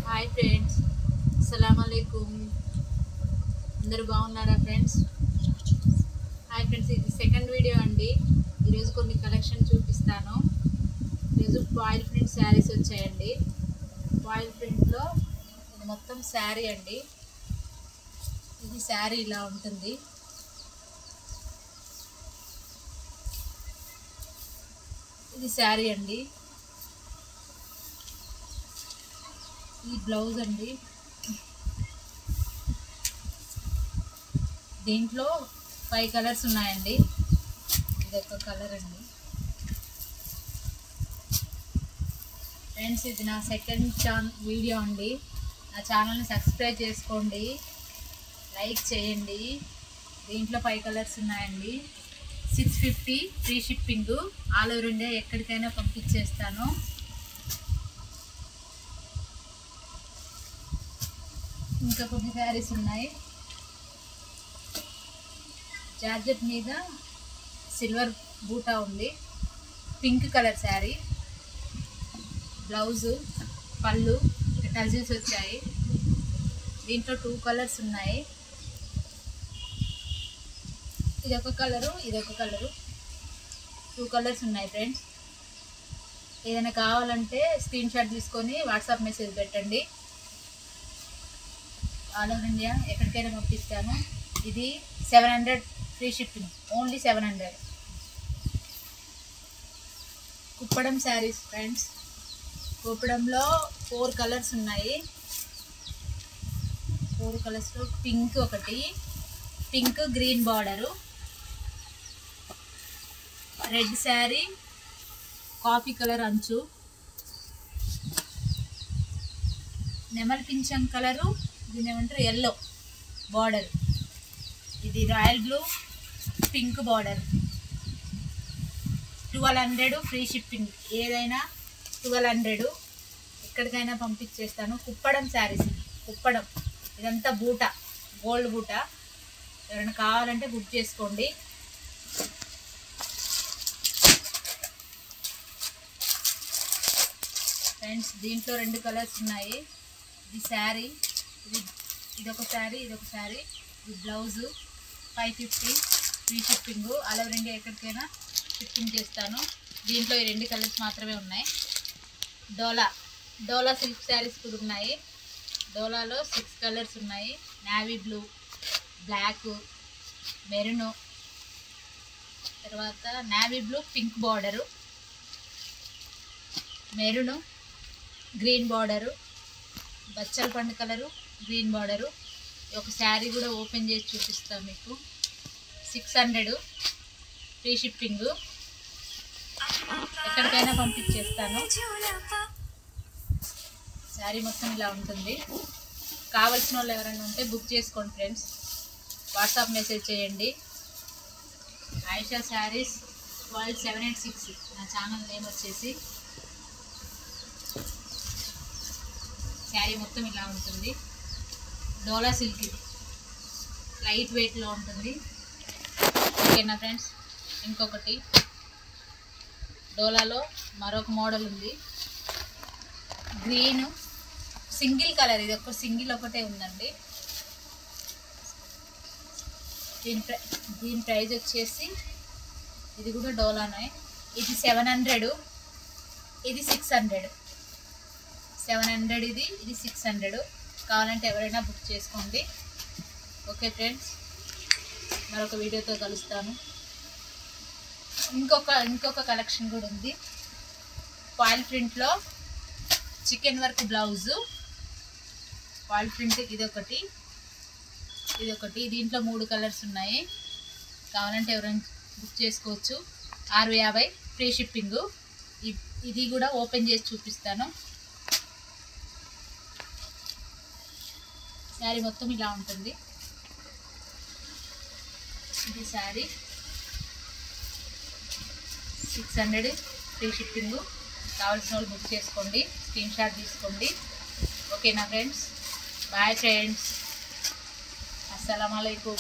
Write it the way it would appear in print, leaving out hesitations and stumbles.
Hi friends, అస్సలాము అలైకుం. అందరూ బాగున్నారా ఫ్రెండ్స్? హాయ్ ఫ్రెండ్స్, ఇది సెకండ్ వీడియో అండి. ఈరోజు కొన్ని కలెక్షన్ చూపిస్తాను. ఈరోజు ఫాయిల్ ప్రింట్ శారీస్ వచ్చాయండి. ఫాయిల్ ప్రింట్లో ఇది మొత్తం శారీ అండి. ఇది శారీ ఇలా ఉంటుంది. ఇది శారీ అండి. ఈ బ్లౌజ్ అండి. దీంట్లో 5 కలర్స్ ఉన్నాయండి. ఇది ఒక కలర్ అండి. ఫ్రెండ్స్, ఇది నా సెకండ్ వీడియో అండి. నా ఛానల్ని సబ్స్క్రైబ్ చేసుకోండి, లైక్ చేయండి. దీంట్లో 5 కలర్స్ ఉన్నాయండి. 650 free shipping. All over India ఎక్కడికైనా పంపించేస్తాను. ఇంకా కొన్ని శారీస్ ఉన్నాయి. జార్జెట్ మీద సిల్వర్ బూటా ఉంది. Pink colour sari. బ్లౌజు, పళ్ళు, టజిల్స్ వచ్చాయి. దీంట్లో 2 కలర్స్ ఉన్నాయి. ఇదొక కలరు, ఇదొక కలరు. 2 కలర్స్ ఉన్నాయి ఫ్రెండ్స్. ఏదైనా కావాలంటే స్క్రీన్ షాట్ తీసుకొని వాట్సాప్ మెసేజ్ పెట్టండి. ఆల్ ఓవర్ ఇండియా ఎక్కడికైనా పంపిస్తాను. ఇది 700 free shipping, only 700. Kuppadam saris friends. కుప్పడంలో 4 కలర్స్ ఉన్నాయి. 4 కలర్స్లో పింక్ ఒకటి, pink green border, red sari, coffee colour అంచు, నెమలి పింఛం కలరు, దీని ఏమంటారు ఎల్లో బార్డర్. ఇది royal blue, pink border. 1200 free shipping. ఏదైనా 1200. ఎక్కడికైనా పంపించేస్తాను. కుప్పడం శారీస్. కుప్పడం ఇదంతా బూట, గోల్డ్ బూట. ఎవరైనా కావాలంటే బుక్ చేసుకోండి. ఫ్రెండ్స్, దీంట్లో 2 కలర్స్ ఉన్నాయి. ఇది శారీ, ఇదొక శారీ, ఇదొక శారీ. ఇది blouse. 550 free shipping. All over India ఎక్కడికైనా షిప్పింగ్ చేస్తాను. దీంట్లో ఈ 2 కలర్స్ మాత్రమే ఉన్నాయి. డోలా సిల్క్ శారీస్ కూడా ఉన్నాయి. డోలాలో 6 కలర్స్ ఉన్నాయి. నేవీ బ్లూ, బ్లాక్, మెరూను, తర్వాత navy blue pink border, maroon green border, బచ్చల పండు కలరు గ్రీన్ బార్డరు. ఒక శారీ కూడా ఓపెన్ చేసి చూపిస్తాను మీకు. 600 ఫ్రీ షిప్పింగ్. ఎక్కడికైనా పంపించేస్తాను. శారీ మొత్తం ఇలా ఉంటుంది. కావాల్సిన వాళ్ళు ఎవరైనా ఉంటే బుక్ చేసుకోండి ఫ్రెండ్స్. వాట్సాప్ మెసేజ్ చేయండి. ఆయిషా శారీస్ వరల్డ్ 786 నా ఛానల్ నేమ్ వచ్చేసి. శారీ మొత్తం ఇలా ఉంటుంది. డోలా సిల్క్, ఇది లైట్ వెయిట్లో ఉంటుంది. ఓకేనా ఫ్రెండ్స్? ఇంకొకటి డోలాలో మరొక మోడల్ ఉంది. Green single colour. ఇది ఒక సింగిల్ ఒకటే ఉందండి. దీని ప్రైస్ వచ్చేసి, ఇది కూడా డోలానే. ఇది 700, ఇది 600. 700 ఇది 600. కావాలంటే ఎవరైనా బుక్ చేసుకోండి. ఓకే ఫ్రెండ్స్, మరొక వీడియోతో కలుస్తాను. ఇంకొక కలెక్షన్ కూడా ఉంది. ఫాయిల్ ప్రింట్లో chikan work blouse. Foil print ఇదొకటి, ఇదొకటి. దీంట్లో 3 కలర్స్ ఉన్నాయి. కావాలంటే ఎవరైనా బుక్ చేసుకోవచ్చు. 650 ఫ్రీ షిప్పింగు. ఇది కూడా ఓపెన్ చేసి చూపిస్తాను. శారీ మొత్తం ఇలా ఉంటుంది. ఇది శారీ 600 ఫ్రీ షిప్పింగ్. కావాల్సిన వాళ్ళు బుక్ చేసుకోండి, స్క్రీన్ షాట్ తీసుకోండి. ఓకేనా ఫ్రెండ్స్? బాయ్ ఫ్రెండ్స్, అస్సలాము అలైకుం.